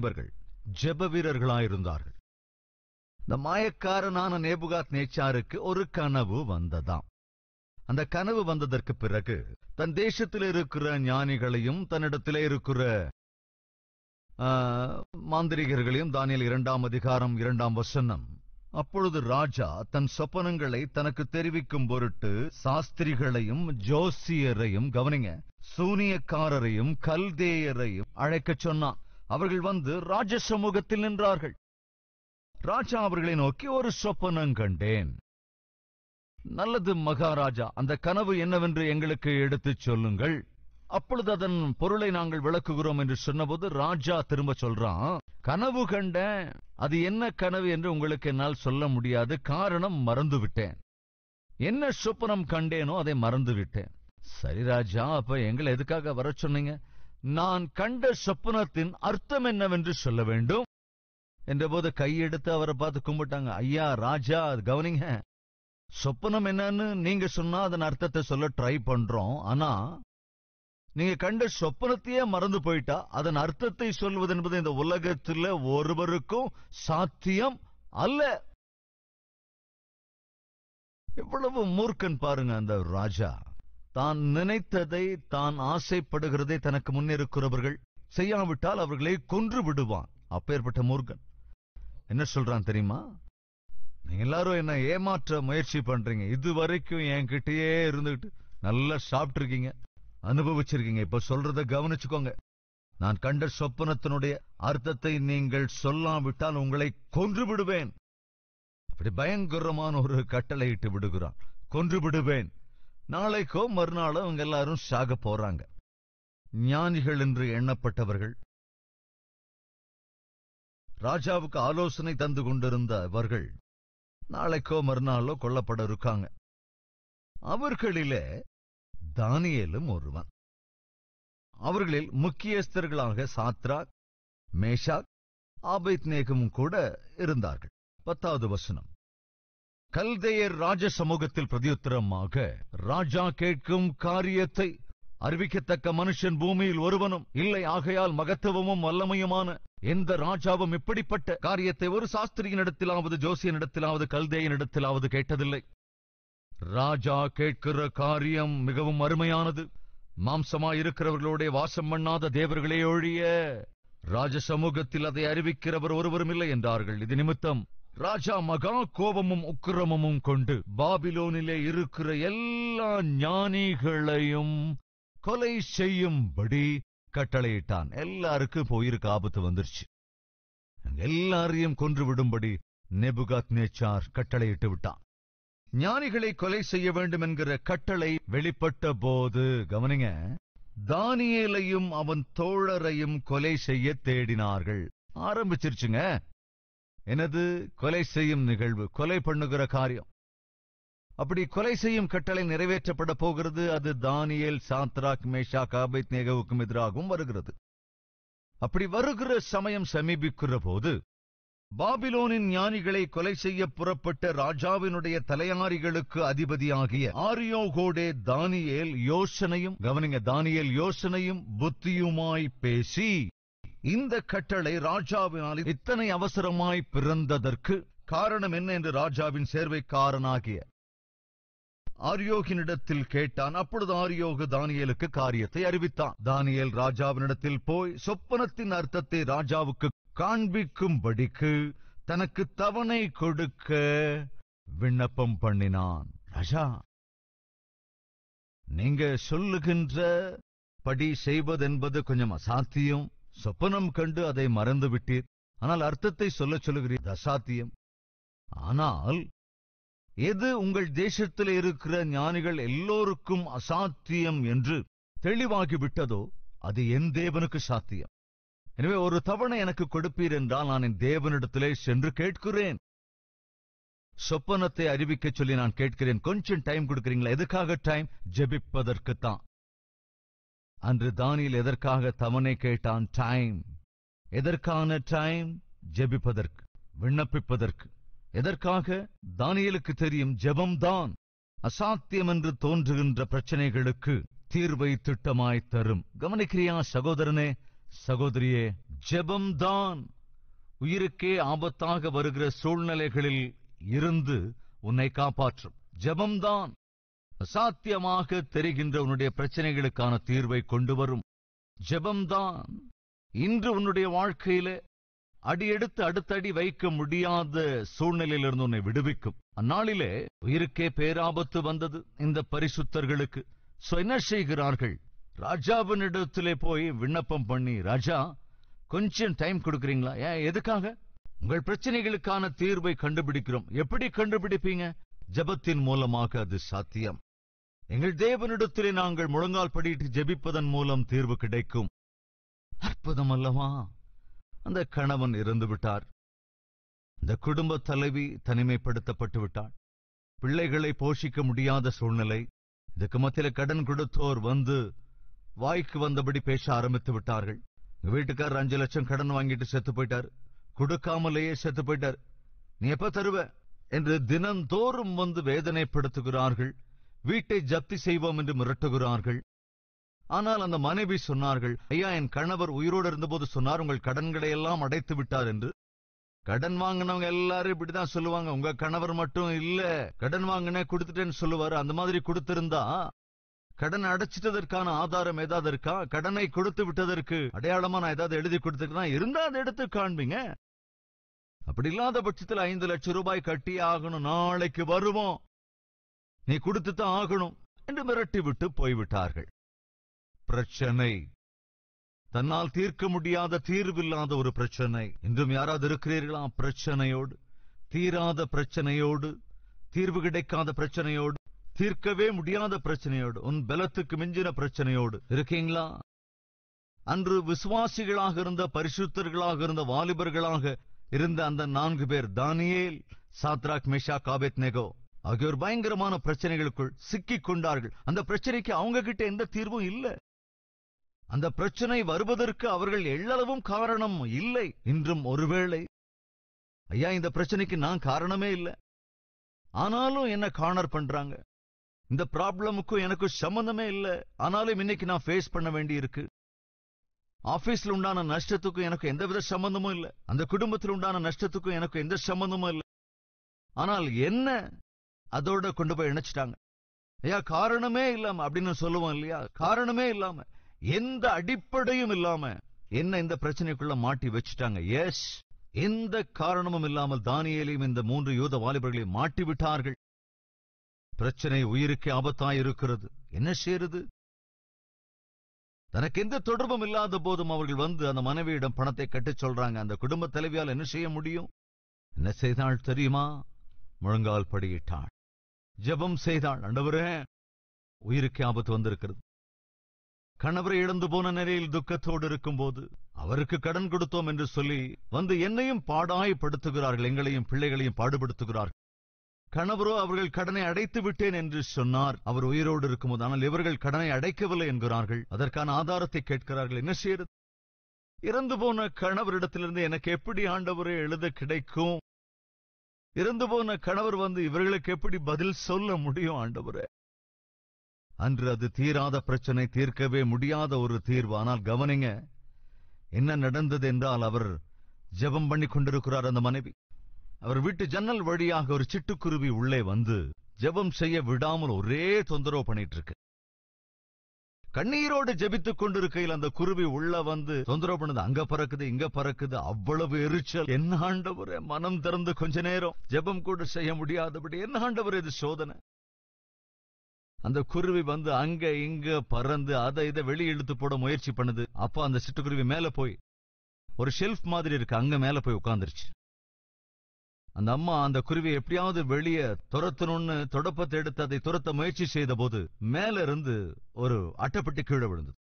வாலிபர்கள் ஜெப வீரர்களாயிருந்தார்கள். இந்த மாயக்காரனான நேபுகாத் நேச்சாருக்கு ஒரு கனவு வந்ததாம். அந்த கனவு வந்ததற்கு பிறகு தன் தேசத்தில் இருக்கிற ஞானிகளையும் தன்னிடத்திலே இருக்கிற மாந்திரிகர்களையும், தானியேல் 2ஆம் அதிகாரம் 2ஆம் வசனம், அப்பொழுது ராஜா தன் சொப்பனங்களை தனக்கு தெரிவிக்கும் பொருட்டு சாஸ்திரிகளையும் ஜோசியரையும், கவனிங்க, சூனியக்காரரையும் கல்தேயரையும் அழைக்கச் சொன்னான். அவர்கள் வந்து ராஜ சமூகத்தில் நின்றார்கள். ராஜா அவர்களை நோக்கி, ஒரு சொப்பனம் கண்டேன். நல்லது மகாராஜா, அந்த கனவு என்னவென்று எங்களுக்கு எடுத்துச் சொல்லுங்கள், அப்பொழுது அதன் பொருளை நாங்கள் விளக்குகிறோம் என்று சொன்னபோது ராஜா திரும்ப சொல்றான், கனவு கண்டேன், அது என்ன கனவு என்று உங்களுக்கு என்னால் சொல்ல முடியாது, காரணம் மறந்துவிட்டேன். என்ன சொப்பனம் கண்டேனோ அதை மறந்துவிட்டேன். சரி ராஜா, அப்ப எங்களை எதுக்காக வர சொன்னீங்க? நான் கண்ட சொப்பனத்தின் அர்த்தம் என்னவென்று சொல்ல வேண்டும் என்றபோது கையெடுத்து அவரை பார்த்து கும்பிட்டாங்க. ஐயா ராஜா, கவனிங்க, சொப்பனம் என்னன்னு நீங்க சொன்னா அதன் அர்த்தத்தை சொல்ல ட்ரை பண்றோம். ஆனா நீங்க கண்ட சொப்பனத்தையே மறந்து போயிட்டா அதன் அர்த்தத்தை சொல்வது என்பது இந்த உலகத்தில் ஒருவருக்கும் சாத்தியம் அல்ல. எவ்வளவு மூர்க்கன் பாருங்க அந்த ராஜா. தான் நினைத்ததை, தான் ஆசைப்படுகிறதை தனக்கு முன்னிருக்கிறவர்கள் செய்யாவிட்டால் அவர்களை கொன்று விடுவான். அப்பேற்பட்ட மூர்க்கன் என்ன சொல்றான் தெரியுமா? நீங்க எல்லாரும் என்ன ஏமாற்ற முயற்சி பண்றீங்க. இதுவரைக்கும் என்கிட்டயே இருந்துகிட்டு நல்லா சாப்பிட்டு இருக்கீங்க, அனுபவிச்சிருக்கீங்க. இப்ப சொல்றத கவனிச்சுக்கோங்க. நான் கண்ட சொப்பனத்தினுடைய அர்த்தத்தை நீங்கள் சொல்லாவிட்டால் உங்களை கொன்று விடுவேன். அப்படி பயங்கரமான ஒரு கட்டளை இட்டு விடுகிறான், கொன்று விடுவேன். நாளைக்கோ மறுநாளோ அவங்க எல்லாரும் சாக போறாங்க. ஞானிகள் என்று எண்ணப்பட்டவர்கள், ராஜாவுக்கு ஆலோசனை தந்து கொண்டிருந்த அவர்கள் நாளைக்கோ மறுநாளோ கொல்லப்பட இருக்காங்க. அவர்களிலே தானியேலும் ஒருவன். அவர்களில் முக்கியஸ்தர்களாக சாத்ராக், மேஷாக், ஆபேத்நேகும் கூட இருந்தார்கள். 10வது வசனம், கல்தேயர் ராஜ சமூகத்தில் பிரதியுத்தரமாக, ராஜா கேட்கும் காரியத்தை அறிவிக்கத்தக்க மனுஷன் பூமியில் ஒருவனும் இல்லை, ஆகையால் மகத்துவமும் வல்லமையுமான எந்த ராஜாவும் இப்படிப்பட்ட காரியத்தை ஒரு சாஸ்திரியினிடத்திலாவது, ஜோசியனிடத்திலாவது, கல்தேயனிடத்திலாவது கேட்டதில்லை. ராஜா கேட்கிற காரியம் மிகவும் அருமையானது. மாம்சமாயிருக்கிறவர்களோட வாசம் பண்ணாத தேவர்களே ஒழிய ராஜ சமூகத்தில் அதை அறிவிக்கிறவர் ஒருவரும் இல்லை என்றார்கள். இது நிமித்தம் ராஜா மகா கோபமும் உக்கிரமும் கொண்டு பாபிலோனிலே இருக்கிற எல்லா ஞானிகளையும் கொலை செய்யும்படி கட்டளையிட்டான். எல்லாருக்கும் போயிருக்கு ஆபத்து வந்துருச்சு. எல்லாரையும் கொன்று விடும்படி நேபுகாத் நேச்சார் கட்டளையிட்டு விட்டான். ஞானிகளை கொலை செய்ய வேண்டும் என்கிற கட்டளை வெளிப்பட்ட போது, கவனிங்க, தானியேலையும் அவன் தோழரையும் கொலை செய்ய தேடினார்கள். ஆரம்பிச்சிருச்சுங்க. எனது கொலை செய்யும் நிகழ்வு, கொலை பண்ணுகிற காரியம். அப்படி கொலை செய்யும் கட்டளை நிறைவேற்றப்பட போகிறது. அது தானியேல், சாத்ராக், மேஷாக், ஆபேத்நேகோவுக்கும் எதிராகவும் வருகிறது. அப்படி வருகிற சமயம் சமீபிக்கிற போது பாபிலோனின் ஞானிகளை கொலை செய்ய புறப்பட்ட ராஜாவினுடைய தலையாரிகளுக்கு அதிபதியாகிய ஆரியோகோடே தானியேல் யோசனையும், கவனிங்க, தானியேல் யோசனையும் புத்தியுமாய் பேசி, இந்த கட்டளை ராஜாவினால் இத்தனை அவசரமாய் பிறந்ததற்கு காரணம் என்ன என்று ராஜாவின் சேர்வைக்காரனாகிய ஆரியோகினிடத்தில் கேட்டான். அப்பொழுது ஆரியோகு தானியேலுக்கு காரியத்தை அறிவித்தான். தானியேல் ராஜாவினிடத்தில் போய் சொப்பனத்தின் அர்த்தத்தை ராஜாவுக்கு காண்பிக்கும்படிக்கு தனக்கு தவணை கொடுக்க விண்ணப்பம் பண்ணினான். ராஜா, நீங்க சொல்லுகின்ற படி செய்வதென்பது கொஞ்சம் அசாத்தியம். சொப்பனம் கண்டு அதை மறந்து விட்டீர். ஆனால் அர்த்தத்தை சொல்லுகிறீர், அசாத்தியம். ஆனால் எது உங்கள் தேசத்தில் இருக்கிற ஞானிகள் எல்லோருக்கும் அசாத்தியம் என்று தெளிவாகிவிட்டதோ அது என் தேவனுக்கு சாத்தியம். எனவே ஒரு தவணை எனக்கு கொடுப்பீர் என்றால் நான் என் தேவனிடத்திலே சென்று கேட்கிறேன். சொப்பனத்தை அறிவிக்க சொல்லி நான் கேட்கிறேன். கொஞ்சம் டைம் கொடுக்கிறீங்களா? எதுக்காக டைம்? ஜெபிப்பதற்குத்தான். அன்று தானியேல் எதற்காக தவணை கேட்டான்? டைம். எதற்கான டைம்? ஜெபிப்பதற்கு, விண்ணப்பிப்பதற்கு. எதற்காக? தானியேலுக்கு தெரியும், ஜெபம்தான் அசாத்தியம் என்று தோன்றுகின்ற பிரச்சனைகளுக்கு தீர்வை திட்டமாய் தரும். கவனிக்கிறியா சகோதரனே, சகோதரியே? ஜெபம்தான் உயிருக்கே ஆபத்தாக வருகிற சூழ்நிலைகளில் இருந்து உன்னை காப்பாற்றும். ஜெபம்தான் அசாத்தியமாக தெரிகின்ற உன்னுடைய பிரச்சனைகளுக்கான தீர்வை கொண்டு வரும். ஜெபம்தான் இன்று உன்னுடைய வாழ்க்கையில அடியெடுத்து அடுத்தடி வைக்க முடியாத சூழ்நிலையிலிருந்து உன்னை விடுவிக்கும். அந்நாளிலே உயிருக்கே பேராபத்து வந்தது இந்த பரிசுத்தர்களுக்கு. என்ன செய்கிறார்கள்? ராஜாவினிடத்திலே போய் விண்ணப்பம் பண்ணி, ராஜா கொஞ்சம் டைம் கொடுக்கறீங்களா? எதுக்காக? உங்கள் பிரச்சனைகளுக்கான தீர்வை கண்டுபிடிக்கிறோம். எப்படி கண்டுபிடிப்பீங்க? ஜெபத்தின் மூலமாக அது சாத்தியம். எங்கள் தேவனிடத்திலே நாங்கள் முழங்கால் படியிட்டு ஜெபிப்பதன் மூலம் தீர்வு கிடைக்கும். அற்புதம் அல்லவா? அந்த கணவன் இறந்து விட்டார். இந்த குடும்ப தலைவி தனிமைப்படுத்தப்பட்டு விட்டாள். பிள்ளைகளை போஷிக்க முடியாத சூழ்நிலை. இதுக்கு மத்தியில கடன் கொடுத்தோர் வந்து வாய்க்கு வந்தபடி பேச ஆரம்பித்து விட்டார்கள். வீட்டுக்காரர் 5 லட்சம் கடன் வாங்கிட்டு செத்து போயிட்டார். கொடுக்காமலேயே செத்து போயிட்டார். நீ எப்ப தருவ என்று தினந்தோறும் வந்து வேதனைப்படுத்துகிறார்கள். வீட்டை ஜப்தி செய்வோம் என்று மிரட்டுகிறார்கள். ஆனால் அந்த மனைவி சொன்னார்கள், ஐயா, என் கணவர் உயிரோடு இருந்தபோது சொன்னார், உங்கள் கடன்களை எல்லாம் அடைத்து விட்டார் என்று. கடன் வாங்கினவங்க எல்லாரும் இப்படிதான் சொல்லுவாங்க. உங்க கணவர் மட்டும் இல்ல, கடன் வாங்கினே கொடுத்துட்டேன்னு சொல்லுவாரு. அந்த மாதிரி கொடுத்திருந்தா கடன் அடைச்சிட்டதற்கான ஆதாரம் ஏதாவது இருக்கா? கடனை கொடுத்து விட்டதற்கு அடையாளமா நான் ஏதாவது எழுதி கொடுத்துருக்கேன் இருந்தா அதை எடுத்து காண்பீங்க. அப்படி இல்லாத பட்சத்தில் 5 லட்சம் ரூபாய் கட்டி ஆகணும், நாளைக்கு வருவோம், நீ கொடுத்துதான் ஆகணும் என்று மிரட்டி விட்டு போய்விட்டார்கள். பிரச்சனை தன்னால் தீர்க்க முடியாத, தீர்வில்லாத ஒரு பிரச்சனை. இன்றும் யாராவது இருக்கிறீர்களா? பிரச்சனையோடு, தீராத பிரச்சனையோடு, தீர்வு கிடைக்காத பிரச்சனையோடு, தீர்க்கவே முடியாத பிரச்சனையோடு, உன் பலத்துக்கு மிஞ்சின பிரச்சனையோடு இருக்கீங்களா? அன்று விசுவாசிகளாக இருந்த, பரிசுத்தர்களாக இருந்த, வாலிபர்களாக இருந்த அந்த 4 பேர், தானியேல், சாத்ராக், மேஷாக், ஆபேத்நேகோ ஆகியோர் பயங்கரமான பிரச்சனைகளுக்குள் சிக்கிக் கொண்டார்கள். அந்த பிரச்சனைக்கு அவங்க கிட்ட எந்த தீர்வும் இல்லை. அந்த பிரச்சனை வருவதற்கு அவர்கள் எள்ளளவும் காரணம் இல்லை. இன்றும் ஒருவேளை, ஐயா, இந்த பிரச்சனைக்கு நான் காரணமே இல்லை, ஆனாலும் என்ன கார்னர் பண்றாங்க, இந்த ப்ராப்ளமுக்கும் எனக்கு சம்பந்தமே இல்லை, ஆனாலும் இன்னைக்கு நான் ஃபேஸ் பண்ண வேண்டி இருக்கு. ஆபீஸ்ல உண்டான நஷ்டத்துக்கும் எனக்கு எந்தவித சம்பந்தமும் இல்லை, அந்த குடும்பத்தில் உண்டான நஷ்டத்துக்கும் எனக்கு எந்த சம்பந்தமும் இல்லை, ஆனால் என்ன அதோட கொண்டு போய் இணைச்சிட்டாங்க. ஐயா, காரணமே இல்லாம அப்படின்னு சொல்லுவோம் இல்லையா? காரணமே இல்லாம, எந்த அடிப்படையும் இல்லாம என்ன இந்த பிரச்சனைக்குள்ள மாட்டி வச்சுட்டாங்க. எஸ், எந்த காரணமும் இல்லாமல் தானியேலையும் இந்த 3 யூத வாலிபர்களையும் மாட்டி விட்டார்கள். பிரச்சனை உயிருக்கு ஆபத்தாய் இருக்கிறது. என்ன செய்யறது? தனக்கு எந்த தொடர்பும் இல்லாத போதும் அவர்கள் வந்து அந்த மனைவியிடம் பணத்தை கட்டச் சொல்றாங்க. அந்த குடும்ப தலைவியால் என்ன செய்ய முடியும்? என்ன செய்தாள் தெரியுமா? முழங்கால் படியிட்டாள், ஜெபம் செய்தாள். ஆண்டவரே, உயிருக்கு ஆபத்து வந்திருக்கிறது. கணவரை இழந்து போன நிலையில் துக்கத்தோடு இருக்கும் போது அவருக்கு கடன் கொடுத்தோம் என்று சொல்லி வந்து என்னையும் பாடாய்படுத்துகிறார்கள், எங்களையும் பிள்ளைகளையும் பாடுபடுத்துகிறார்கள். கணவரோ அவர்கள் கடனை அடைத்து விட்டேன் என்று சொன்னார் அவர் உயிரோடு இருக்கும்போது. ஆனால் இவர்கள் கடனை அடைக்கவில்லை என்கிறார்கள். அதற்கான ஆதாரத்தை கேட்கிறார்கள். என்ன செய்யறது? இறந்து போன கணவரிடத்திலிருந்து எனக்கு எப்படி ஆண்டவரே எழுத கிடைக்கும்? இறந்து போன கணவர் வந்து இவர்களுக்கு எப்படி பதில் சொல்ல முடியும் ஆண்டவரே? அன்று அது தீராத பிரச்சனை, தீர்க்கவே முடியாத ஒரு தீர்வு. ஆனால் கவனிங்க, என்ன நடந்தது என்றால், அவர் ஜெபம் பண்ணி கொண்டிருக்கிறார். அந்த மனைவி, அவர் வீட்டு ஜன்னல் வழியாக ஒரு சிட்டுக்குருவி உள்ளே வந்து ஜெபம் செய்ய விடாமல் ஒரே தொந்தரவு பண்ணிட்டு இருக்கு. கண்ணீரோடு ஜெபித்துக் கொண்டிருக்கையில் அந்த குருவி உள்ள வந்து தொந்தரவு பண்ணுது. அங்க பறக்குது, இங்க பறக்குது, அவ்வளவு எரிச்சல். என்ன ஆண்டவரே, மனம் திறந்து கொஞ்ச நேரம் ஜெபம் கூட செய்ய முடியாதபடி, என்ன ஆண்டவரே இது சோதனை? அந்த குருவி வந்து அங்க இங்க பறந்து அதை இதை வெளியே இழுத்து போட முயற்சி பண்ணுது. அப்ப அந்த சிட்டுக்குருவி மேல போய் ஒரு ஷெல்ஃப் மாதிரி இருக்கு, அங்க மேல போய் உட்கார்ந்துருச்சு. அந்த அம்மா அந்த குருவியை எப்படியாவது வெளியே துரத்தணும்னு தொடப்பத்தை எடுத்து அதை துரத்த முயற்சி செய்த போது மேல இருந்து ஒரு அட்டைப்பெட்டி கீழே விழுந்தது.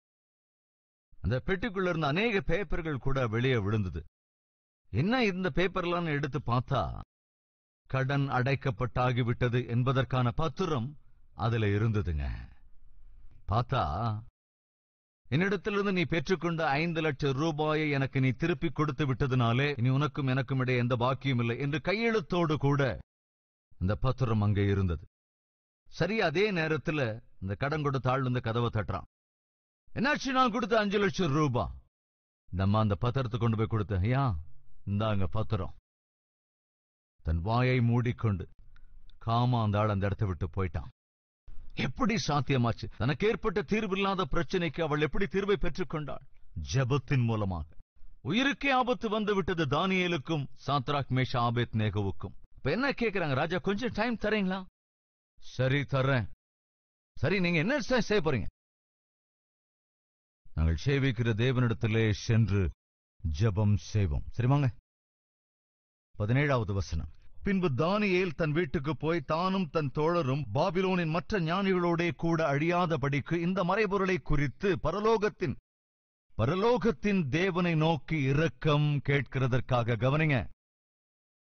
அந்த பெட்டிக்குள்ள இருந்த அநேக பேப்பர்கள் கூட வெளியே விழுந்தது. என்ன இந்த பேப்பர்லாம் எடுத்து பார்த்தா, கடன் அடைக்கப்பட்டாகிவிட்டது என்பதற்கான பத்திரம் அதுல இருந்ததுங்க. பார்த்தா, என்னிடத்திலிருந்து நீ பெற்றுக்கொண்ட 5 லட்சம் ரூபாயை எனக்கு நீ திருப்பி கொடுத்து விட்டதுனாலே இனி உனக்கும் எனக்கும் இடையே எந்த பாக்கியும் இல்லை என்று கையெழுத்தோடு கூட இந்த பத்திரம் அங்கே இருந்தது. சரி, அதே நேரத்தில் இந்த கடன் கொடுத்த ஆள் வந்து கதவை தட்டுறான். என்னாச்சு? நான் கொடுத்த 5 லட்சம் ரூபாய். நம்ம அந்த பத்திரத்தை கொண்டு போய் கொடுத்த, ஐயா இந்தாங்க பத்திரம். தன் வாயை மூடிக்கொண்டு காமா அந்த ஆள் அந்த இடத்தை விட்டு போயிட்டான். எப்படி சாத்தியமாச்சு? தனக்கு ஏற்பட்ட தீர்வில்லாத பிரச்சனைக்கு அவள் எப்படி தீர்வை பெற்றுக்கொண்டாள்? ஜெபத்தின் மூலமாக. உயிருக்கே ஆபத்து வந்து விட்டது தானியேலுக்கும் சாத்ராக் மேஷா ஆபேத் நேகோவுக்கும். இப்ப என்ன கேக்குறாங்க? ராஜா கொஞ்சம் டைம் தரீங்களா? சரி தர்றேன். சரி, நீங்க என்ன செய்ய போறீங்க? நாங்கள் சேவிக்கிற தேவனிடத்திலே சென்று ஜெபம் செய்வோம். சரிவாங்க. 17வது வசனம். பின்பு தானியேல் தன் வீட்டுக்கு போய் தானும் தன் தோழரும் பாபிலோனின் மற்ற ஞானிகளோடே கூட அழியாதபடிக்கு இந்த மறைபொருளை குறித்து பரலோகத்தின் தேவனை நோக்கி இரக்கம் கேட்கிறதற்காக, கவனிங்க,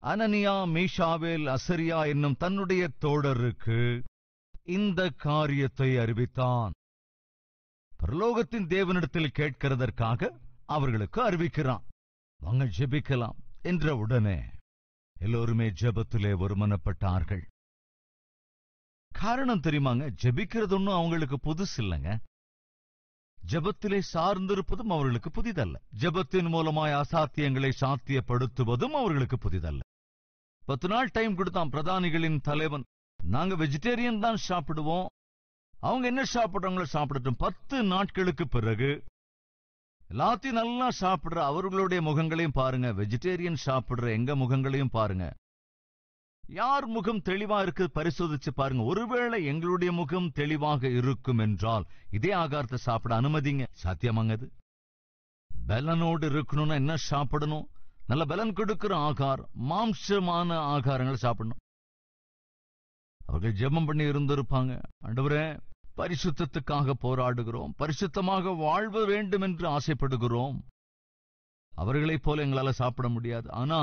அனனியா மீஷாவேல் அசரியா என்னும் தன்னுடைய தோழருக்கு இந்த காரியத்தை அறிவித்தான். பரலோகத்தின் தேவனிடத்தில் கேட்கிறதற்காக அவர்களுக்கு அறிவிக்கிறான். வாங்க ஜெபிக்கலாம் என்ற உடனே எல்லோருமே ஜெபத்திலே ஒருமனப்பட்டார்கள். காரணம் தெரியுமாங்க? ஜெபிக்கிறது ஒன்னும் அவங்களுக்கு புதுசு இல்லைங்க. ஜெபத்திலே சார்ந்திருப்பதும் அவர்களுக்கு புதிதல்ல. ஜெபத்தின் மூலமாய் அசாத்தியங்களை சாத்தியப்படுத்துவதும் அவர்களுக்கு புதிதல்ல. 10 நாள் டைம் கொடுத்தான் பிரதானிகளின் தலைவன். நாங்க வெஜிடேரியன் தான் சாப்பிடுவோம், அவங்க என்ன சாப்பிடுறாங்களோ சாப்பிடட்டும். 10 நாட்களுக்கு பிறகு எல்லாத்தையும் நல்லா சாப்பிடுற அவர்களுடைய முகங்களையும் பாருங்க, வெஜிடேரியன் சாப்பிடுற எங்க முகங்களையும் பாருங்க. யார் முகம் தெளிவா இருக்கு பரிசோதிச்சு பாருங்க. ஒருவேளை எங்களுடைய முகம் தெளிவாக இருக்கும் என்றால் இதே ஆகாரத்தை சாப்பிட அனுமதிங்க. சாத்தியமாங்கது? பலனோடு இருக்கணும்னா என்ன சாப்பிடணும்? நல்ல பலன் கொடுக்கிற ஆகாரம், மாம்சமான ஆகாரங்களை சாப்பிடணும். அவர்கள் ஜெபம் பண்ணி இருந்திருப்பாங்க. ஆண்டவரே, பரிசுத்தத்துக்காக போராடுகிறோம், பரிசுத்தமாக வாழ்வ வேண்டும் என்று ஆசைப்படுகிறோம். அவர்களைப் போல எங்களால சாப்பிட முடியாது. ஆனா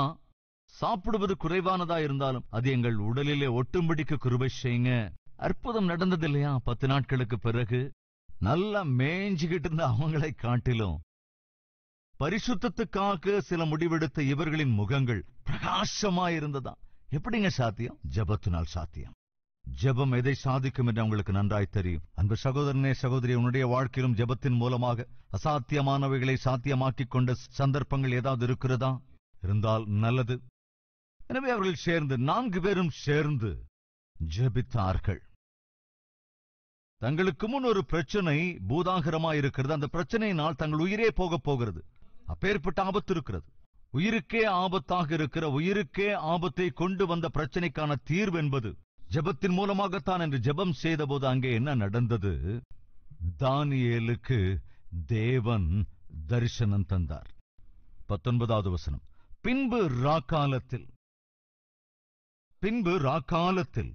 சாப்பிடுவது குறைவானதா இருந்தாலும் அது எங்கள் உடலிலே ஒட்டும்படிக்கு கிருபை செய்யுங்க. அற்புதம் நடந்தது இல்லையா? 10 நாட்களுக்கு பிறகு நல்லா மேய்ஞ்சுகிட்டு இருந்த அவங்களை காட்டிலும் பரிசுத்தத்துக்காக சில முடிவெடுத்த இவர்களின் முகங்கள் பிரகாசமாயிருந்ததா. எப்படிங்க சாத்தியம்? ஜெபத்தினால் சாத்தியம். ஜெபம் எதை சாதிக்கும் என்று உங்களுக்கு நன்றாய் தெரியும். அன்பு சகோதரனே, சகோதரி, உன்னுடைய வாழ்க்கையிலும் ஜெபத்தின் மூலமாக அசாத்தியமானவைகளை சாத்தியமாக்கிக் கொண்ட சந்தர்ப்பங்கள் ஏதாவது இருக்கிறதா? இருந்தால் நல்லது. எனவே அவர்கள் சேர்ந்து 4 பேரும் சேர்ந்து ஜெபித்தார்கள். தங்களுக்கு முன் ஒரு பிரச்சனை பூதாகரமாயிருக்கிறது. அந்த பிரச்சனையினால் தங்கள் உயிரே போகப் போகிறது. அப்பேற்பட்ட ஆபத்து இருக்கிறது. உயிருக்கே ஆபத்தாக இருக்கிற, உயிருக்கே ஆபத்தை கொண்டு வந்த பிரச்சனைக்கான தீர்வு என்பது ஜெபத்தின் மூலமாகத்தான் என்று ஜெபம் செய்த போது அங்கே என்ன நடந்தது? தானியேலுக்கு தேவன் தரிசனம் தந்தார். 19வது வசனம். பின்பு ராக்காலத்தில்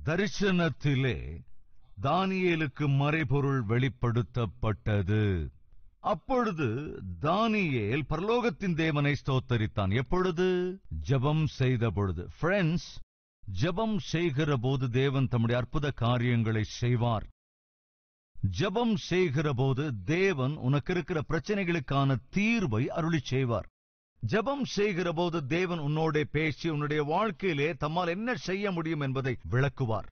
தரிசனத்திலே தானியேலுக்கு மறைபொருள் வெளிப்படுத்தப்பட்டது. அப்பொழுது தானியேல் பரலோகத்தின் தேவனை ஸ்தோத்தரித்தான். எப்பொழுது? ஜெபம் செய்த பொழுது. ஃப்ரெண்ட்ஸ், ஜெபம் செய்கிற போது தேவன் தம்முடைய அற்புத காரியங்களை செய்வார். ஜெபம் செய்கிற போது தேவன் உனக்கு இருக்கிற பிரச்சனைகளுக்கான தீர்வை அருளி செய்வார். ஜெபம் செய்கிற போது தேவன் உன்னோட பேசி உன்னுடைய வாழ்க்கையிலே தம்மால் என்ன செய்ய முடியும் என்பதை விளக்குவார்.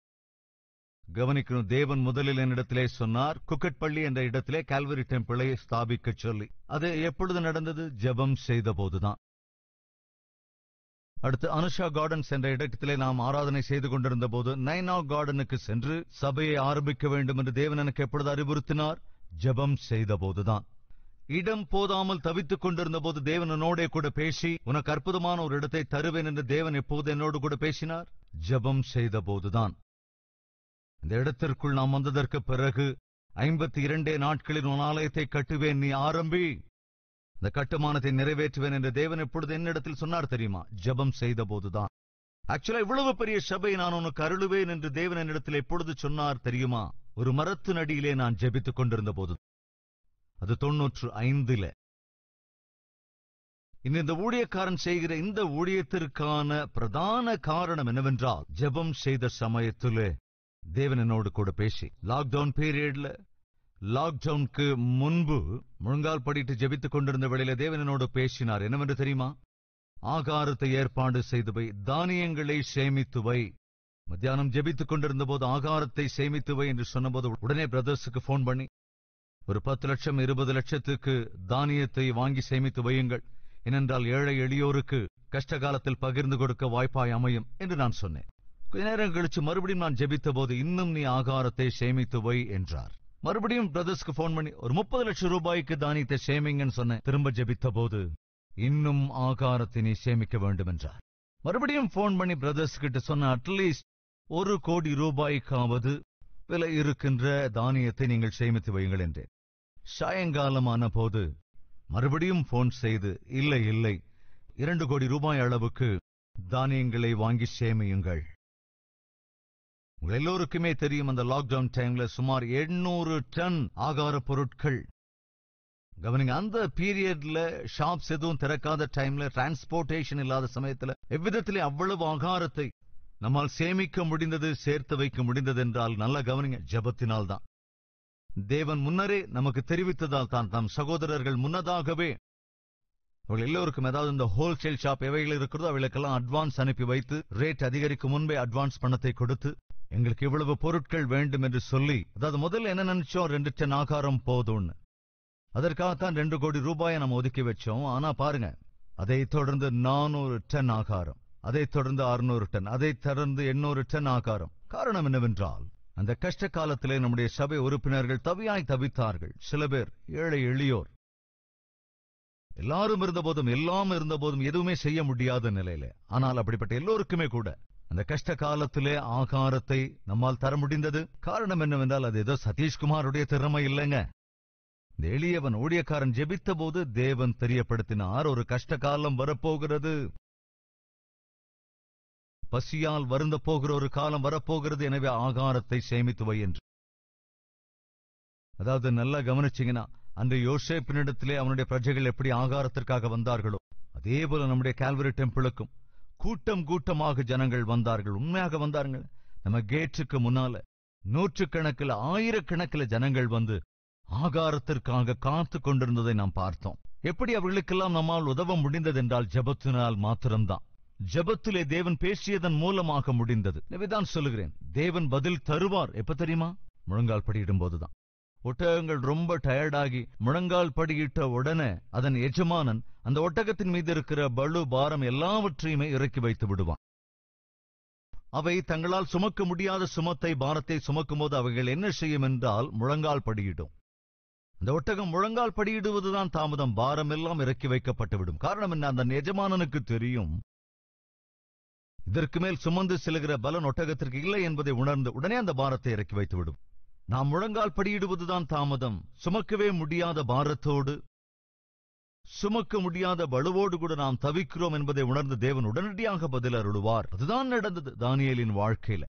கவனிக்கணும். தேவன் முதலில் என்னிடத்திலே சொன்னார், குக்கட்பள்ளி என்ற இடத்திலே கால்வரி டெம்பிளை ஸ்தாபிக்க சொல்லி. அது எப்பொழுது நடந்தது? ஜெபம் செய்த போதுதான். அடுத்து அனுஷா கார்டன்ஸ் என்ற இடத்திலே நாம் ஆராதனை செய்து கொண்டிருந்த போது நைனா கார்டனுக்கு சென்று சபையை ஆரம்பிக்க வேண்டும் என்று தேவன் எனக்கு எப்பொழுது அறிவுறுத்தினார்? ஜெபம் செய்த போதுதான். இடம் போதாமல் தவித்துக் கொண்டிருந்த போது தேவன் என்னோட கூட பேசி உனக்கு அற்புதமான ஒரு இடத்தை தருவேன் என்று தேவன் எப்போது என்னோடு கூட பேசினார்? ஜெபம் செய்த போதுதான். இந்த இடத்திற்குள் நாம் வந்ததற்கு பிறகு 52 நாட்களில் உன் ஆலயத்தை கட்டுவேன், நீ ஆரம்பி, இந்த கட்டுமானத்தை நிறைவேற்றுவேன் என்று தேவன் எப்பொழுது என்னிடத்தில் சொன்னார் தெரியுமா? ஜெபம் செய்த போதுதான். ஆக்சுவலா இவ்வளவு பெரிய சபை நான் உனக்கு அருளுவேன் என்று தேவன் என்னிடத்தில் எப்பொழுது சொன்னார் தெரியுமா? ஒரு மரத்தின் அடியிலே நான் ஜெபித்துக் கொண்டிருந்த போது. அது 95. இந்த ஊழியக்காரன் செய்கிற இந்த ஊழியத்திற்கான பிரதான காரணம் என்னவென்றால், ஜெபம் செய்த சமயத்திலே தேவன் என்னோடு கூட பேசி, லாக்டவுன் பீரியட்ல, லாக்டவுனுக்கு முன்பு முழங்கால் படிட்டு ஜெபித்துக் கொண்டிருந்த வேளையில தேவன் என்னோடு பேசினார். என்னவென்று தெரியுமா? ஆகாரத்தை ஏற்பாடு செய்து வை, தானியங்களை சேமித்து வை. மத்தியானம் ஜெபித்துக் கொண்டிருந்த போது ஆகாரத்தை சேமித்து வை என்று சொன்னபோது உடனே பிரதர்ஸுக்கு போன் பண்ணி, ஒரு 10 லட்சம் 20 லட்சத்துக்கு தானியத்தை வாங்கி சேமித்து வையுங்கள், ஏனென்றால் ஏழை எளியோருக்கு கஷ்ட காலத்தில் பகிர்ந்து கொடுக்க வாய்ப்பாய் அமையும் என்று நான் சொன்னேன். கொஞ்ச நேரம் கழிச்சு மறுபடியும் நான் ஜெபித்த போது, இன்னும் நீ ஆகாரத்தை சேமித்து வை என்றார். மறுபடியும் பிரதர்ஸ்க்கு போன் பண்ணி ஒரு 30 லட்சம் ரூபாய்க்கு தானியத்தை சேமிங்கன்னு சொன்னேன். திரும்ப ஜெபித்த போது, இன்னும் ஆகாரத்தை நீ சேமிக்க வேண்டும் என்றார். மறுபடியும் போன் பண்ணி பிரதர்ஸ் கிட்ட சொன்ன, அட்லீஸ்ட் 1 கோடி ரூபாய்க்காவது விலை இருக்கின்ற தானியத்தை நீங்கள் சேமித்து வையுங்கள் என்றேன். சாயங்காலமான போது மறுபடியும் போன் செய்து, இல்லை 2 கோடி ரூபாய் அளவுக்கு தானியங்களை வாங்கி சேமியுங்கள். உங்கள் எல்லோருக்குமே தெரியும், அந்த லாக்டவுன் டைம்ல சுமார் 800 டன் ஆகார பொருட்கள். கவனிங்க, அந்த பீரியட்ல ஷாப்ஸ் எதுவும் திறக்காத டைம்ல, டிரான்ஸ்போர்டேஷன் இல்லாத சமயத்துல எவ்விதத்திலே அவ்வளவு ஆகாரத்தை நம்மால் சேமிக்க முடிந்தது, சேர்த்து வைக்க முடிந்தது என்றால் நல்ல கவனிங்க, ஜெபத்தினால் தான். தேவன் முன்னரே நமக்கு தெரிவித்ததால் தான். தம் சகோதரர்கள் முன்னதாகவே அவர்கள் எல்லோருக்கும், ஏதாவது இந்த ஹோல்சேல் ஷாப் எவைகள் இருக்கிறதோ அவைகளுக்கெல்லாம் அட்வான்ஸ் அனுப்பி வைத்து, ரேட் அதிகரிக்கும் முன்பே அட்வான்ஸ் பணத்தை கொடுத்து, எங்களுக்கு இவ்வளவு பொருட்கள் வேண்டும் என்று சொல்லி, அதாவது முதல்ல என்ன நினைச்சோம், 2 டன் ஆகாரம் போதும்னு. அதற்காகத்தான் 2 கோடி ரூபாயை நம்ம ஒதுக்கி வச்சோம். ஆனா பாருங்க, அதை தொடர்ந்து 400 டன் ஆகாரம், அதை தொடர்ந்து 600 டன், அதை தொடர்ந்து 800 டன் ஆகாரம். காரணம் என்னவென்றால், அந்த கஷ்ட காலத்திலே நம்முடைய சபை உறுப்பினர்கள் தவியாய் தவித்தார்கள். சில பேர் ஏழை எளியோர், எல்லாரும் இருந்தபோதும் எல்லாம் இருந்தபோதும் எதுவுமே செய்ய முடியாத நிலையில. ஆனால் அப்படிப்பட்ட எல்லோருக்குமே கூட அந்த கஷ்ட காலத்திலே ஆகாரத்தை நம்மால் தர முடிந்தது. காரணம் என்னவென்றால், அது ஏதோ சதீஷ்குமாருடைய திறமை இல்லைங்க. இந்த எளியவன் ஊழியக்காரன் ஜெபித்த போது தேவன் தெரியப்படுத்தினார், ஒரு கஷ்ட காலம் வரப்போகிறது, பசியால் வருந்த போகிற ஒரு காலம் வரப்போகிறது, எனவே ஆகாரத்தை சேமித்து வை என்று. அதாவது நல்லா கவனிச்சீங்கன்னா, அன்று யோசேப்பினிடத்திலே அவனுடைய பிரஜைகள் எப்படி ஆகாரத்திற்காக வந்தார்களோ, அதே போல நம்முடைய கால்வரி டெம்பிளுக்கும் கூட்டம் கூட்டமாக ஜனங்கள் வந்தார்கள். உண்மையாக வந்தார்கள். நம்ம கேட்டுக்கு முன்னால 100கணக்கில் 1000கணக்கில் ஜனங்கள் வந்து ஆகாரத்திற்காக காத்து கொண்டிருந்ததை நாம் பார்த்தோம். எப்படி அவர்களுக்கெல்லாம் நம்மால் உதவ முடிந்தது என்றால், ஜெபத்தினால் மாத்திரம்தான். ஜெபத்திலே தேவன் பேசியதன் மூலமாக முடிந்தது. எனவேதான் சொல்லுகிறேன், தேவன் பதில் தருவார். எப்ப தெரியுமா? முழங்கால் படியிடும் போதுதான். ஒட்டகங்கள் ரொம்ப டயர்டாகி முழங்கால் படியிட்ட உடனே அதன் எஜமானன் அந்த ஒட்டகத்தின் மீது இருக்கிற பளு பாரம் எல்லாவற்றையுமே இறக்கி வைத்து விடுவான். அவை தங்களால் சுமக்க முடியாத சுமத்தை பாரத்தை சுமக்கும் போது அவைகள் என்ன செய்யும் என்றால், முழங்கால் படியிடும். அந்த ஒட்டகம் முழங்கால் படியிடுவதுதான் தாமதம், பாரம் எல்லாம் இறக்கி வைக்கப்பட்டுவிடும். காரணம் என்ன? அந்த எஜமானனுக்கு தெரியும், இதற்கு மேல் சுமந்து செல்கிற பலன் ஒட்டகத்திற்கு இல்லை என்பதை உணர்ந்து உடனே அந்த பாரத்தை இறக்கி வைத்துவிடும். நாம் முழங்கால் படியிடுவதுதான் தாமதம். சுமக்கவே முடியாத பாரத்தோடு, சுமக்க முடியாத பலுவோடு கூட நாம் தவிக்கிறோம் என்பதை உணர்ந்து தேவன் உடனடியாக பதில் அருளுவார். அதுதான் நடந்தது தானியேலின் வாழ்க்கையில.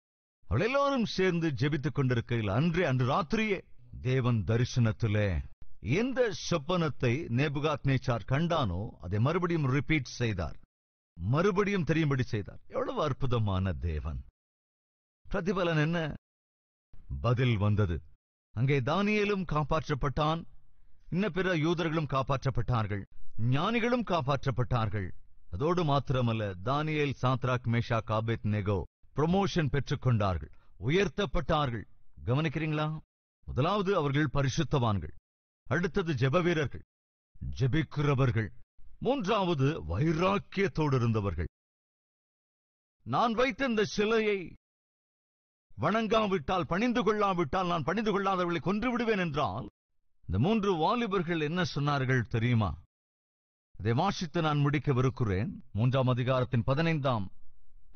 அவள் எல்லோரும் சேர்ந்து ஜெபித்துக் கொண்டிருக்கையில் அன்று ராத்திரியே தேவன் தரிசனத்திலே எந்த சொப்பனத்தை நேபுகாத்நேச்சார் கண்டானோ அதை மறுபடியும் ரிப்பீட் செய்தார், மறுபடியும் தெரியும்படி செய்தார். எவ்வளவு அற்புதமான தேவன்! பிரதிபலன் என்ன? பதில் வந்தது. அங்கே தானியேலும் காப்பாற்றப்பட்டான், இன்ன பிற யூதர்களும் காப்பாற்றப்பட்டார்கள், ஞானிகளும் காப்பாற்றப்பட்டார்கள். அதோடு மாத்திரமல்ல, தானியேல், சாத்ராக், மேஷாக், ஆபேத்நேகோ ப்ரமோஷன் பெற்றுக் கொண்டார்கள், உயர்த்தப்பட்டார்கள். கவனிக்கிறீங்களா? முதலாவது அவர்கள் பரிசுத்தவான்கள், அடுத்தது ஜெப வீரர்கள், ஜெபிக்கிறவர்கள், மூன்றாவது வைராக்கியத்தோடு இருந்தவர்கள். நான் வைத்த இந்த சிலையை வணங்காவிட்டால், பணிந்து கொள்ளாவிட்டால், நான் பணிந்து கொள்ளாதவர்களை கொன்று விடுவேன் என்றால், இந்த 3 வாலிபர்கள் என்ன சொன்னார்கள் தெரியுமா? அதை வாசித்து நான் முடிக்கவிருக்கிறேன். 3ஆம் அதிகாரத்தின் 15ஆம்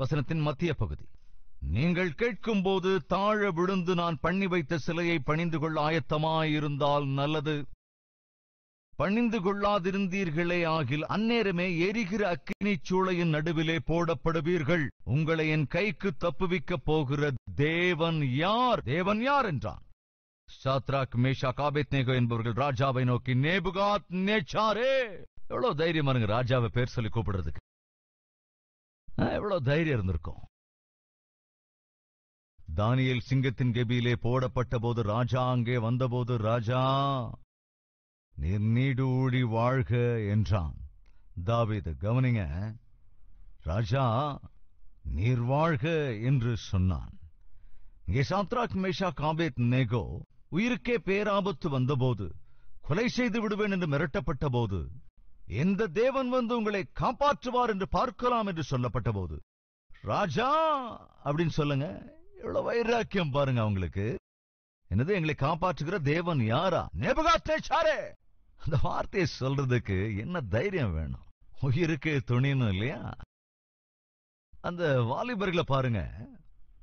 வசனத்தின் மத்திய பகுதி. நீங்கள் கேட்கும் போது தாழ விழுந்து நான் பண்ணி வைத்த சிலையை பணிந்து கொள்ள ஆயத்தமாயிருந்தால் நல்லது. பணிந்து கொள்ளாதிருந்தீர்களே ஆகில் அந்நேரமே எரிகிற அக்கினிச் சூளையின் நடுவிலே போடப்படுவீர்கள். உங்களை என் கைக்கு தப்புவிக்கப் போகிற தேவன் யார்? தேவன் யார் என்றான். சாத்ராக், மேஷாக், ஆபேத்நேகோ என்பவர்கள் ராஜாவை நோக்கி, நேபுகாத்நேச்சாரே! எவ்வளவு தைரியம் இருங்க ராஜாவை பேர் சொல்லி கூப்பிடுறதுக்கு. எவ்வளவு தைரியம் இருந்திருக்கும். தானியேல் சிங்கத்தின் கெபியிலே போடப்பட்ட போது ராஜா அங்கே வந்தபோது, ராஜா நீர் நீடூழி வாழ்க என்றான். தாவீது, கவனிங்க, ராஜா நீர் வாழ்க என்று சொன்னான். இங்கே சாத்ராக், மேஷாக், ஆபேத்நேகோ உயிருக்கே பேராபத்து வந்தபோது, கொலை செய்து விடுவேன் என்று மிரட்டப்பட்ட போது, எந்த தேவன் வந்து உங்களை காப்பாற்றுவார் என்று பார்க்கலாம் என்று சொல்லப்பட்ட போது, ராஜா அப்படின்னு சொல்லுங்க. எவ்வளவு வைராக்கியம் பாருங்க அவங்களுக்கு. என்னது, எங்களை காப்பாற்றுகிற தேவன் யாரா? நேபுகாத்நேச்சாரே. அந்த வார்த்தையை சொல்றதுக்கு என்ன தைரியம் வேணும்? உயிருக்கு துணியணும் இல்லையா? அந்த வாலிபர்களை பாருங்க,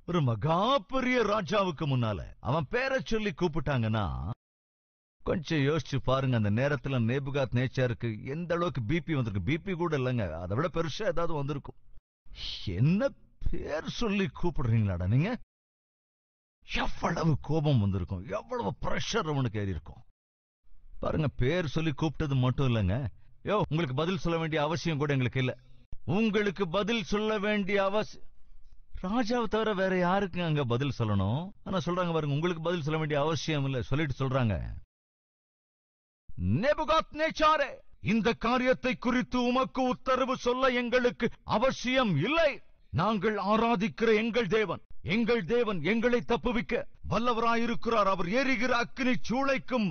ஒரு மகா பெரிய ராஜாவுக்கு முன்னால அவன் பேரை சொல்லி கூப்பிட்டாங்கன்னா கொஞ்சம் யோசிச்சு பாருங்க. அந்த நேரத்துல நேபுகாத்நேச்சாருக்கு எந்த அளவுக்கு பிபி வந்திருக்கு. பிபி கூட இல்லைங்க, அதை விட பெருசா ஏதாவது வந்திருக்கும். என்ன பேர் சொல்லி கூப்பிடுறீங்களாடா நீங்க? எவ்வளவு கோபம் வந்திருக்கும், எவ்வளவு பிரஷர் அவனுக்கு ஏறி இருக்கும் பாருங்க. பேர் சொல்லி கூப்பிட்டது மட்டும் இல்லைங்க, யோ உங்களுக்கு பதில் சொல்ல வேண்டிய அவசியம் கூட எங்களுக்கு இல்ல. உங்களுக்கு பதில் சொல்ல வேண்டிய அவசியம் ராஜாவை தவிர வேற யாருக்கு அங்க பதில் சொல்லணும்? ஆனா சொல்றாங்க பாருங்க, உங்களுக்கு பதில் சொல்ல வேண்டிய அவசியம் இல்ல. சொல்லிட்டு சொல்றாங்க, நேபுகாத்நேச்சாரே, இந்த காரியத்தை குறித்து உமக்கு உத்தரவு சொல்ல எங்களுக்கு அவசியம் இல்லை. நாங்கள் ஆராதிக்கிற எங்கள் தேவன் எங்களை தப்புவிக்க வல்லவராயிருக்கிறார். அவர் எரிகிற அக்கினி சூளைக்கும்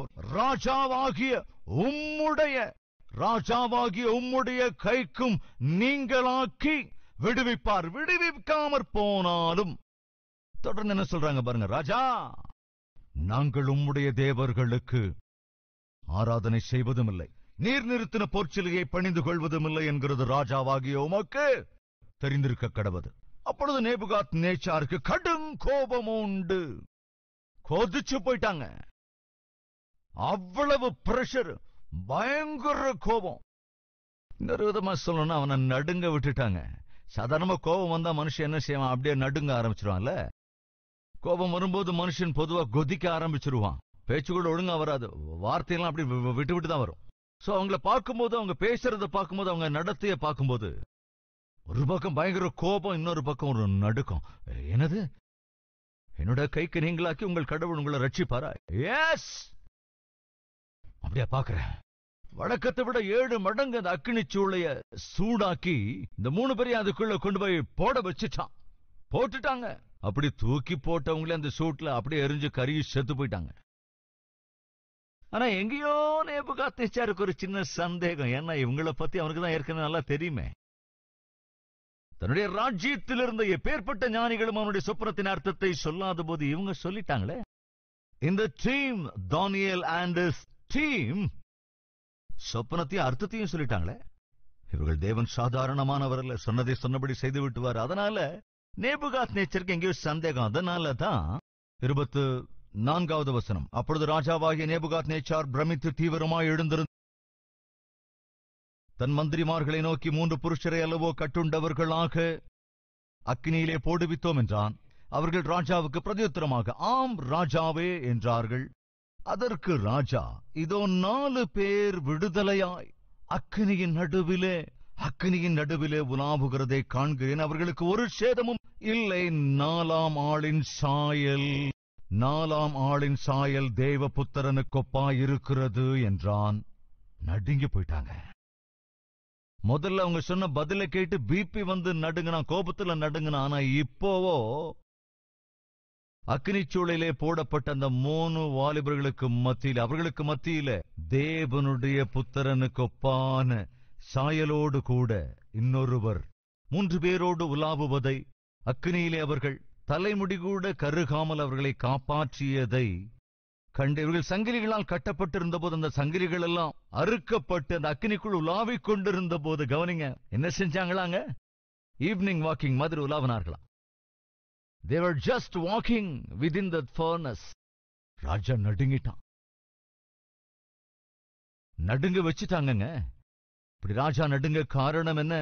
ராஜாவாகிய உம்முடைய கைக்கும் நீங்களாக்கி விடுவிப்பார். விடுவிக்காமற் போனாலும் தொடர்ந்து என்ன சொல்றாங்க பாருங்க, ராஜா, நாங்கள் உம்முடைய தேவர்களுக்கு ஆராதனை செய்வதும் இல்லை, நீர் நிறுத்தின பொற்சிலையை பணிந்து கொள்வதும் இல்லை என்கிறது ராஜாவாகிய உமக்கு தெரிந்திருக்க கடவது. அப்பொழுது நேபுகாத்நேச்சாருக்கு கடும் கோபம் உண்டு. கொதிச்சு போயிட்டாங்க. அவ்வளவு பிரஷர், பயங்கர கோபம். இன்னொரு விதமா சொல்லணும்னா அவனை நடுங்க விட்டுட்டாங்க. சாதாரணமா கோபம் வந்தா மனுஷன் என்ன செய்வான்? அப்படியே நடுங்க ஆரம்பிச்சிருவான்ல. கோபம் வரும்போது மனுஷன் பொதுவா கொதிக்க ஆரம்பிச்சிருவான். பேச்சு கூட ஒழுங்கா வராது, வார்த்தையெல்லாம் அப்படி விட்டு விட்டு தான் வரும். சோ அவங்கள பார்க்கும்போது, அவங்க பேசுறத பார்க்கும்போது, அவங்க நடத்தைய பார்க்கும்போது, ஒரு பக்கம் பயங்கர கோபம், இன்னொரு பக்கம் ஒரு நடுக்கம். என்னது, என்னோட கைக்கு நீங்களாக்கி உங்கள் கடவுள் உங்களை ரட்சிப்பாரா? எஸ், அப்படியா பாக்குறேன். வழக்கத்தை விட 7 மடங்கு அந்த அக்கினி சூளைய சூடாக்கி இந்த 3 பேரையும் அதுக்குள்ள கொண்டு போய் போட வச்சுட்டான். போட்டுட்டாங்க. அப்படி தூக்கி போட்டவங்களே அந்த சூட்ல அப்படியே எரிஞ்சு கறி செத்து போயிட்டாங்க. ஆனா எங்கேயோ நேபுகாத்நேச்சாருக்கு ஒரு சின்ன சந்தேகம். ஏன்னா இவங்களை பத்தி அவனுக்கு தான் ஏற்கனவே நல்லா தெரியுமே. தன்னுடைய ராஜ்யத்தில் இருந்த எப்பேற்பட்ட ஞானிகளும் அவனுடைய சொப்பனத்தின் அர்த்தத்தை சொல்லாத போது இவங்க சொல்லிட்டாங்களே. இந்த டீம், தானியேல் அண்ட் டீம், சொப்பனத்தையும் அர்த்தத்தையும் சொல்லிட்டாங்களே. இவர்கள் தேவன் சாதாரணமானவர் அல்ல, சொன்னதை சொன்னபடி செய்து விட்டுவார். அதனால நேபுகாத்நேச்சருக்கு எங்கேயோ சந்தேகம். அதனாலதான் 24வது வசனம், அப்பொழுது ராஜாவாகிய நேபுகாத்நேச்சார் பிரமித்து தீவிரமாய் எழுந்திருந்து தன் மந்திரிமார்களை நோக்கி, 3 புருஷரை அல்லவோ கட்டுண்டவர்களாக அக்கினியிலே போடுவித்தோம் என்றான். அவர்கள் ராஜாவுக்கு பிரதியுத்தரமாக, ஆம் ராஜாவே என்றார்கள். அதற்கு ராஜா, இதோ 4 பேர் விடுதலையாய் அக்கினியின் நடுவிலே உலாவுகிறதை காண்கிறேன். அவர்களுக்கு ஒரு சேதமும் இல்லை. 4ஆம் ஆளின் சாயல் தேவபுத்திரனுக்கொப்பாயிருக்கிறது என்றான். நடுங்கி போயிட்டாங்க. முதல்ல அவங்க சொன்ன பதிலை கேட்டு பிபி வந்து நடுங்கினா, கோபத்துல நடுங்கினா. ஆனா இப்போவோ அக்கினிச்சூளையிலே போடப்பட்ட அந்த 3 வாலிபர்களுக்கு மத்தியில தேவனுடைய புத்திரனுக்கு ஒப்பான சாயலோடு கூட இன்னொருவர் 3 பேரோடு உலாவுவதை, அக்கினியிலே அவர்கள் தலைமுடி கூட கருகாமல் அவர்களை காப்பாற்றியதை கண்டு, இவர்கள் சங்கிலிகளால் கட்டப்பட்டிருந்த போது அந்த சங்கிலிகள் எல்லாம் அறுக்கப்பட்டு அந்த அக்கினிக்குள் உலாவிக் கொண்டிருந்த போது, கவனிங்க, என்ன செஞ்சாங்களாங்க? ஈவினிங் வாக்கிங் மாதிரி உலாவினார்களாம். They were just walking within the furnace. ராஜா நடுங்கிட்டான். நடுங்க வச்சுட்டாங்கங்க. இப்படி ராஜா நடுங்க காரணம் என்ன?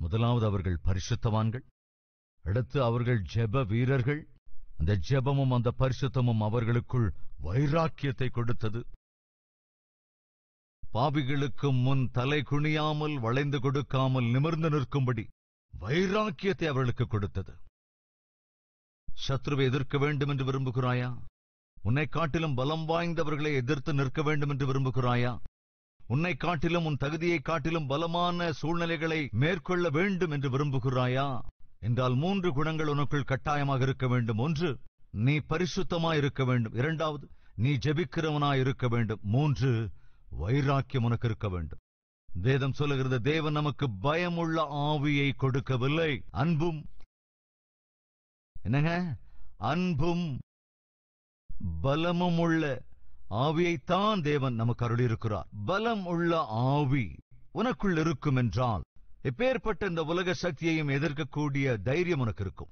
முதலாவது, அவர்கள் பரிசுத்தவான்கள். அடுத்து, அவர்கள் ஜெப வீரர்கள். அந்த ஜெபமும் அந்த பரிசுத்தமும் அவர்களுக்குள் வைராக்கியத்தை கொடுத்தது. பாவிகளுக்கு முன் தலை குனியாமல், வளைந்து கொடுக்காமல், நிமிர்ந்து நிற்கும்படி வைராக்கியத்தை அவர்களுக்கு கொடுத்தது. சத்ருவை எதிர்க்க வேண்டும் என்று விரும்புகிறாயா? உன்னை காட்டிலும் பலம் வாய்ந்தவர்களை எதிர்த்து நிற்க வேண்டும் என்று விரும்புகிறாயா? உன்னை காட்டிலும், உன் தகுதியை காட்டிலும் பலமான சூழ்நிலைகளை மேற்கொள்ள வேண்டும் என்று விரும்புகிறாயா என்றால் 3 குணங்கள் உனக்குள் கட்டாயமாக இருக்க வேண்டும். 1, நீ பரிசுத்தமாய் இருக்க வேண்டும். 2வது, நீ ஜெபிக்கிறவனாய் இருக்க வேண்டும். 3, வைராக்கியம் உனக்கு இருக்க வேண்டும். வேதம் சொல்லுகிறது, தேவன் நமக்கு பயமுள்ள ஆவியை கொடுக்கவில்லை, அன்பும் என்னங்க, அன்பும் பலமும் உள்ள ஆவியைத்தான் தேவன் நமக்கு அருளியிருக்கிறார். பலம் உள்ள ஆவி உனக்குள் இருக்கும் என்றால் எப்பேற்பட்ட இந்த உலக சக்தியையும் எதிர்க்கக்கூடிய தைரியம் உனக்கு இருக்கும்.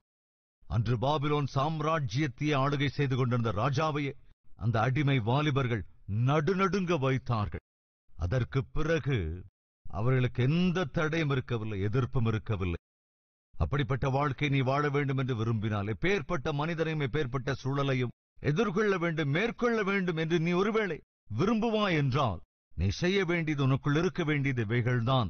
அன்று பாபிலோன் சாம்ராஜ்யத்தையே ஆளுகை செய்து கொண்டிருந்த ராஜாவையே அந்த அடிமை வாலிபர்கள் நடுநடுங்க வைத்தார்கள். அதற்கு பிறகு அவர்களுக்கு எந்த தடையும் இருக்கவில்லை, எதிர்ப்பும் இருக்கவில்லை. அப்படிப்பட்ட வாழ்க்கை நீ வாழ வேண்டும் என்று விரும்பினால், எப்பேற்பட்ட மனிதனையும் எப்பேற்பட்ட சூழலையும் எதிர்கொள்ள வேண்டும், மேற்கொள்ள வேண்டும் என்று நீ ஒருவேளை விரும்புவாய் என்றால், நீ செய்ய வேண்டியது, உனக்குள் இருக்க வேண்டியது இவைகள்தான்.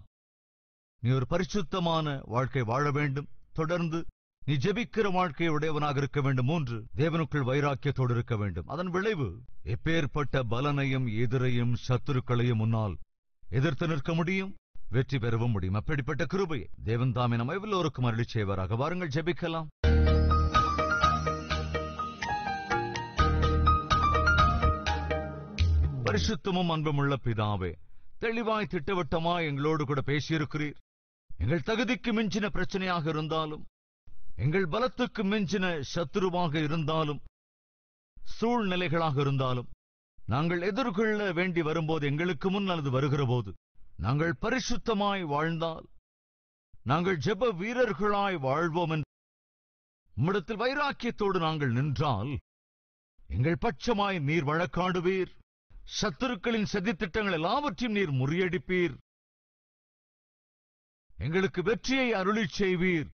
நீ ஒரு பரிசுத்தமான வாழ்க்கை வாழ வேண்டும். தொடர்ந்து நீ ஜெபிக்கிற வாழ்க்கையை உடையவனாக இருக்க வேண்டும். 3, தேவனுக்குள் வைராக்கியத்தோடு இருக்க வேண்டும். அதன் விளைவு, எப்பேற்பட்ட பலனையும் எதிரையும் சத்துருக்களையும் முன்னால் எதிர்த்து நிற்க முடியும், வெற்றி பெறவும் முடியும். அப்படிப்பட்ட கிருபையை தேவன் தாமே நம்ம எல்லோருக்கும் அருளி செய்வாராக. வாருங்கள் ஜெபிக்கலாம். பரிசுத்தமும் அன்புமுள்ள பிதாவே, தெளிவாய் திட்டவட்டமாய் எங்களோடு கூட பேசியிருக்கிறீர். எங்கள் தகுதிக்கு மிஞ்சின பிரச்சனையாக இருந்தாலும், எங்கள் பலத்துக்கு மிஞ்சின சத்துருவாக இருந்தாலும், சூழ்நிலைகளாக இருந்தாலும், நாங்கள் எதிர்கொள்ள வேண்டி வரும்போது, எங்களுக்கு முன் அல்லது வருகிற போது, நாங்கள் பரிசுத்தமாய் வாழ்ந்தால், நாங்கள் ஜெப வீரர்களாய் வாழ்வோம் என்று உம்மிடத்தில் வைராக்கியத்தோடு நாங்கள் நின்றால், எங்கள் பட்சமாய் நீர் வழக்காடுவீர். சத்துருக்களின் சதித்திட்டங்கள் எல்லாவற்றையும் நீர் முறியடிப்பீர். எங்களுக்கு வெற்றியை அருளிச் செய்வீர்.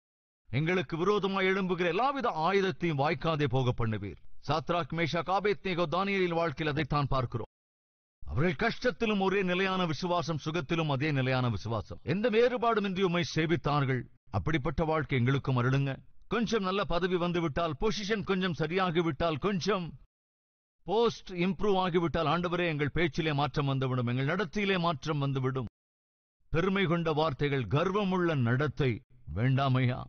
எங்களுக்கு விரோதமாய் எழும்புகிற எல்லாவித ஆயுதத்தையும் வாய்க்காதே போக பண்ணுவீர். சாத்ராக், மேஷாக், ஆபேத்நேகோ, தானியேலின் வாழ்க்கையில் அதைத்தான் பார்க்கிறோம். அவர்கள் கஷ்டத்திலும் ஒரே நிலையான விசுவாசம், சுகத்திலும் அதே நிலையான விசுவாசம், எந்த வேறுபாடுமின்றி உம்மை சேவித்தார்கள். அப்படிப்பட்ட வாழ்க்கை எங்களுக்கும் அருளுங்க. கொஞ்சம் நல்ல பதவி வந்துவிட்டால், பொசிஷன் கொஞ்சம் சரியாகிவிட்டால், கொஞ்சம் போஸ்ட் இம்ப்ரூவ் ஆகிவிட்டால், ஆண்டவரே எங்கள் பேச்சிலே மாற்றம் வந்துவிடும், எங்கள் நடத்தையிலே மாற்றம் வந்துவிடும். பெருமை கொண்ட வார்த்தைகள், கர்வமுள்ள நடத்தை வேண்டாமையா.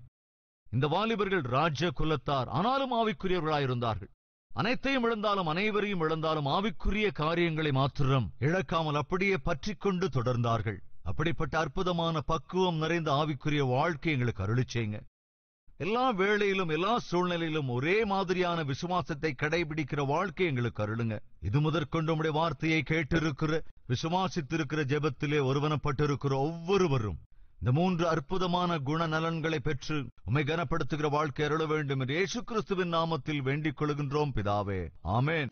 இந்த வாலிபர்கள் ராஜ குலத்தார், ஆனாலும் ஆவிக்குரியவர்களாயிருந்தார்கள். அனைத்தையும் இழந்தாலும், அனைவரையும் இழந்தாலும், ஆவிக்குரிய காரியங்களை மாத்திரம் இழக்காமல் அப்படியே பற்றிக் கொண்டு தொடர்ந்தார்கள். அப்படிப்பட்ட அற்புதமான பக்குவம் நிறைந்த ஆவிக்குரிய வாழ்க்கை எங்களுக்கு அருளிச் செய்யுங்க. எல்லா வேளையிலும், எல்லா சூழ்நிலையிலும் ஒரே மாதிரியான விசுவாசத்தை கடைபிடிக்கிற வாழ்க்கை எங்களுக்கு அருளுங்க. இது முதற்கொண்டு உம்முடைய வார்த்தையை கேட்டிருக்கிற, விசுவாசித்திருக்கிற, ஜெபத்திலே ஒருவனப்பட்டிருக்கிற ஒவ்வொருவரும் இந்த 3 அற்புதமான குணநலன்களை பெற்று உம்மை கனப்படுத்துகிற வாழ்க்கை அருள வேண்டும் என்று இயேசு கிறிஸ்துவின் நாமத்தில் வேண்டிக் கொள்கின்றோம் பிதாவே, ஆமென்.